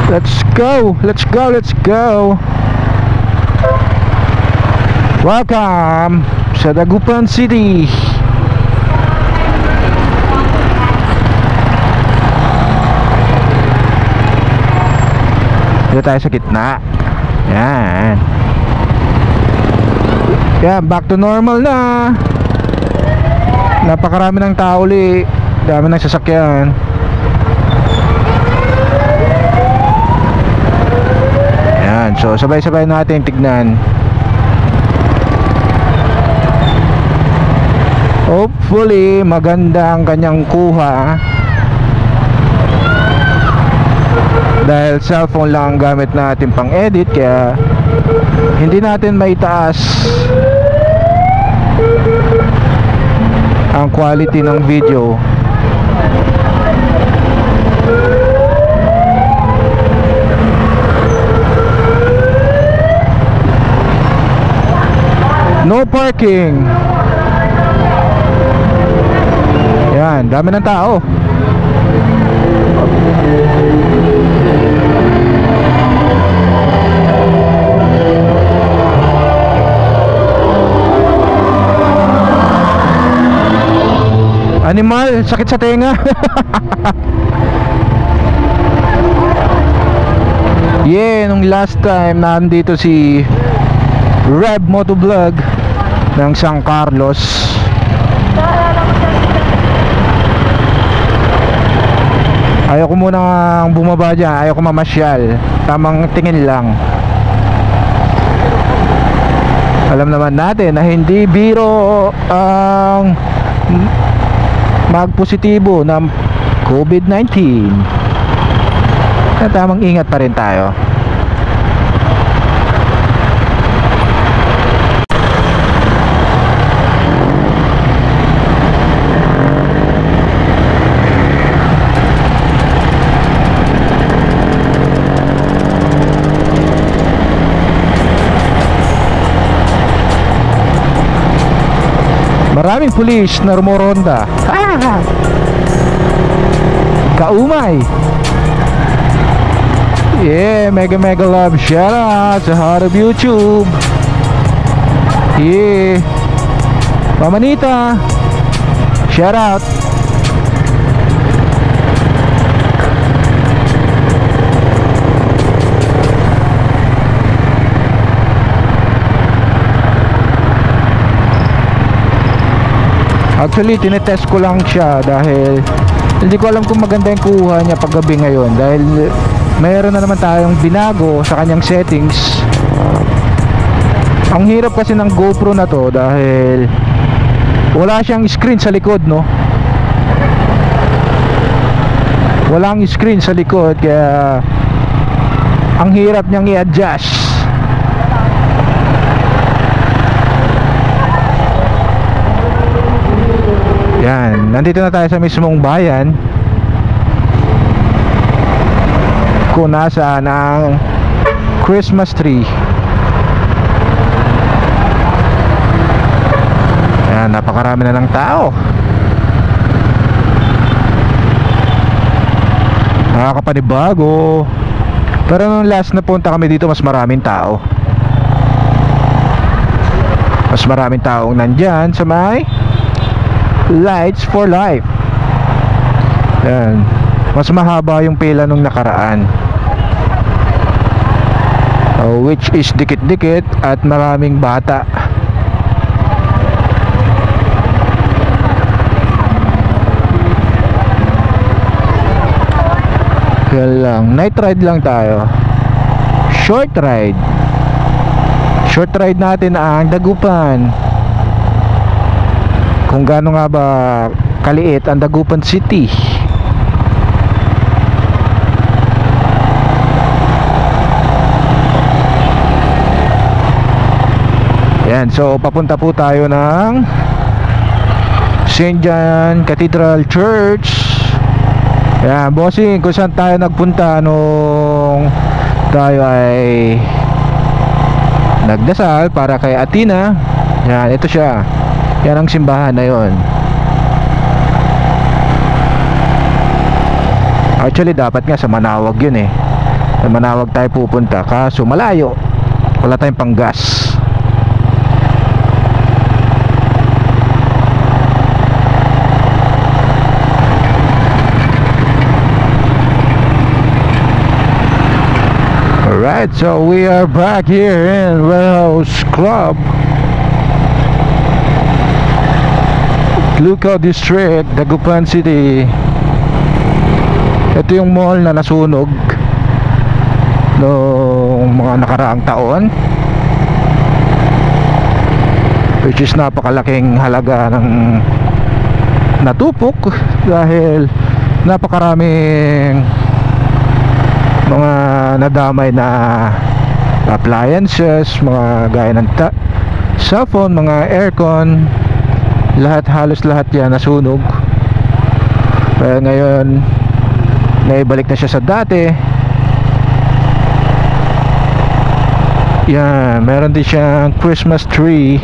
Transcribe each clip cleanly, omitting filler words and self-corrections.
Let's go, let's go, let's go. Welcome sa Dagupan City. Dito tayo sa gitna. Yan. Yan, back to normal na. Napakarami ng tao ulit. Dami ng sasakyan. Yan, so sabay-sabay natin tignan. Hopefully maganda ang kanyang kuha, dahil cellphone lang ang gamit natin pang edit, kaya hindi natin maitaas ang quality ng video. No parking. Yan, dami ng tao. Animal, sakit sa tenga. Yeah, nung last time nandito si Reb Motovlog ng San Carlos, ayaw ko munang bumaba dyan, ayaw ko mamasyal, tamang tingin lang. Alam naman natin na hindi biro ang magpositibo ng COVID-19. Tamang ingat pa rin tayo. Maraming pulis na rumoronda. Kaumay. Yeah, mega love. Shout out sa heart of YouTube. Yeah, Mamanita, shout out. Actually, tinetest ko lang siya dahil hindi ko alam kung maganda yung kuha niya paggabi ngayon, dahil mayroon na naman tayong binago sa kanyang settings. Ang hirap kasi ng GoPro na to dahil wala siyang screen sa likod, no? Walang screen sa likod, kaya ang hirap niyang i-adjust. Yan, nandito na tayo sa mismong bayan kung nasaan ang Christmas tree. Yan, napakarami na ng tao. Nakakapanibago. Pero nung last na punta kami dito, mas maraming tao. Mas maraming taong nandyan sa may Lights for Life. Yan, mas mahaba yung pila nung nakaraan, which is dikit-dikit at maraming bata. Kaya lang, night ride lang tayo. Short ride. Short ride natin ang Dagupan. Kung gaano nga ba kaliit ang Dagupan City. Yan, so papunta po tayo ng St. John Cathedral Church. Yan, bossing, kung saan tayo nagpunta nung tayo ay nagdasal para kay Athena. Yan, ito siya. Yan ang simbahan na yon. Actually dapat nga sa Manawag yun eh. Manawag tayo pupunta, kaso malayo, wala tayong panggas. Alright, so we are back here in Warehouse Club, Lucao District, Dagupan City. Ito yung mall na nasunog noong mga nakaraang taon, which is napakalaking halaga ng natupok dahil napakaraming mga nadamay na appliances, mga gaya ng cellphone, mga aircon, halos lahat yan nasunog. Kaya ngayon naibalik na siya sa dati. Yan, meron din siyang Christmas tree.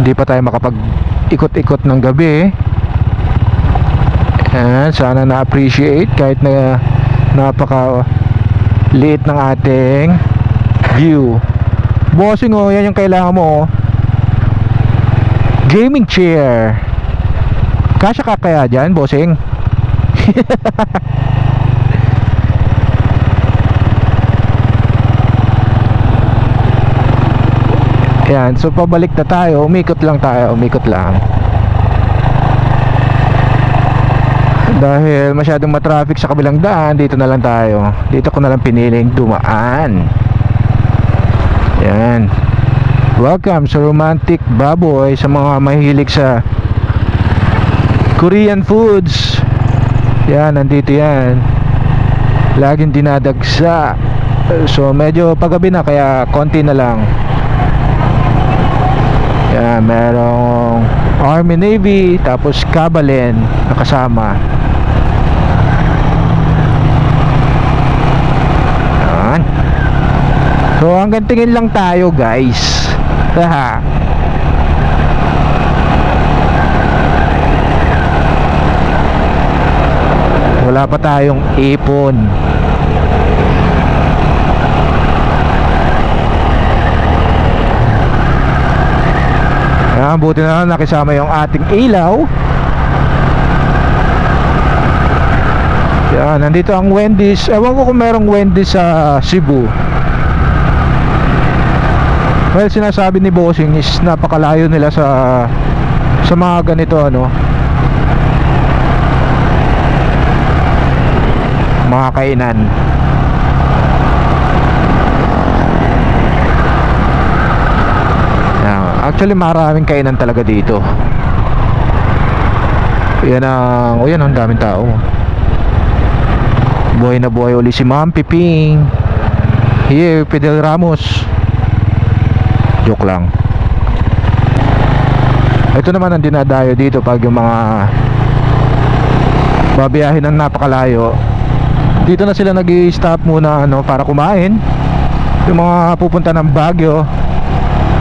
Hindi pa tayo makapag ikot-ikot ng gabi. Yan, sana na-appreciate kahit na napaka liit ng ating view. Bossing, oh, yan yung kailangan mo, oh. Gaming chair. Kasya ka kaya dyan, bossing? Yan, so pabalik na tayo. Umikot lang tayo, umikot lang. Dahil masyadong matraffic sa kabilang daan, dito na lang tayo. Dito ko na lang piniling dumaan. Yan. Welcome sa Romantic Baboy, sa mga mahilig sa Korean foods. Yan, nandito yan. Laging dinadagsa. So medyo paggabi na, kaya konti na lang. Yan, merong Army Navy, tapos Kabalen na kasama. Yan. So hanggang tingin lang tayo, guys. Haha. Wala pa tayong ipon. Ayan, buti na lang nakisama yung ating ilaw. Yan, nandito ang Wendy's. Ewan ko kung merong Wendy's sa Cebu. Well, sinasabi ni Bossing is napakalayo nila sa mga ganito, ano, mga kainan. Actually maraming kainan talaga dito. Yan ang, oh yan, ang daming tao. Buhay na buhay uli si Ma'am Piping. Here, Fidel Ramos. Joke lang. Ito naman ang dinadayo dito pag yung mga babiyahin ng napakalayo. Dito na sila nag-i-stop muna, ano, para kumain. Yung mga pupunta ng Baguio,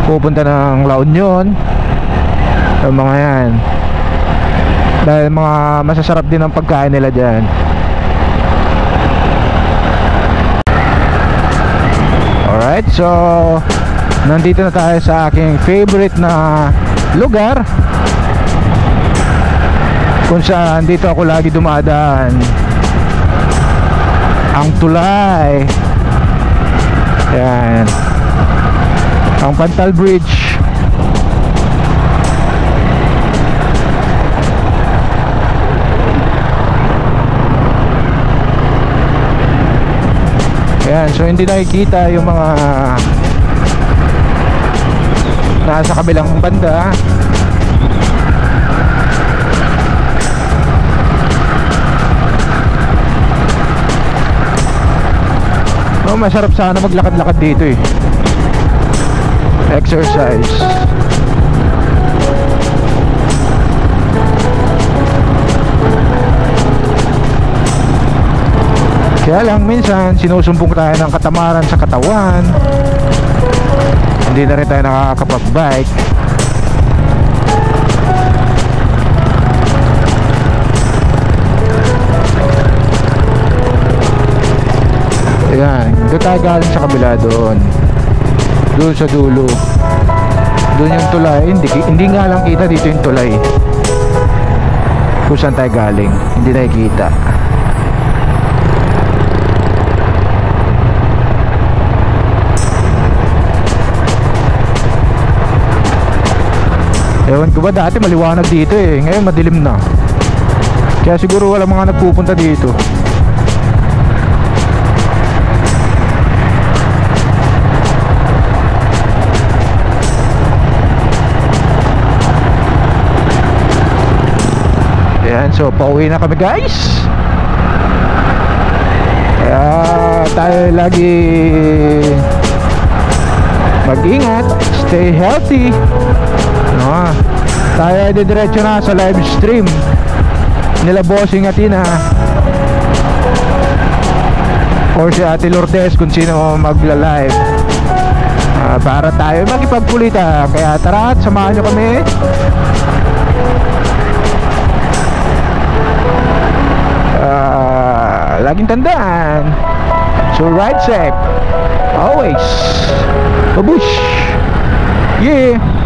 pupunta ng La Union, yung mga yan, dahil mga masasarap din ang pagkain nila dyan. Alright, so nandito na tayo sa aking favorite na lugar, kung saan dito ako lagi dumadaan, ang tulay. Yan, ang Pantal Bridge. Yan, so hindi nakikita yung mga nasa kabilang banda. Oh, masarap sana maglakad-lakad dito eh. Exercise. Kaya lang minsan sinusumbong tayo ng katamaran sa katawan. Hindi na rin tayo nakakapag-bike. Ayan, doon tayo galing sa kabila doon. Doon sa dulo. Doon yung tulay. Hindi nga lang kita dito yung tulay. Kung saan tayo galing, hindi nakikita. Ewan ko ba, dati maliwanag dito eh. Ngayon madilim na. Kaya siguro wala mga nagpupunta dito. Ayan, so pauwi na kami guys. Kaya tayo lagi mag-ingat, stay healthy. No, tayo ay diretso na sa live stream nila Bossing Atina or si Ate Lourdes kung sino magla-live, para tayo makipagkulita. Kaya tara, samahan nyo kami. Laging tandaan, so ride safe always. Babush. Yeah.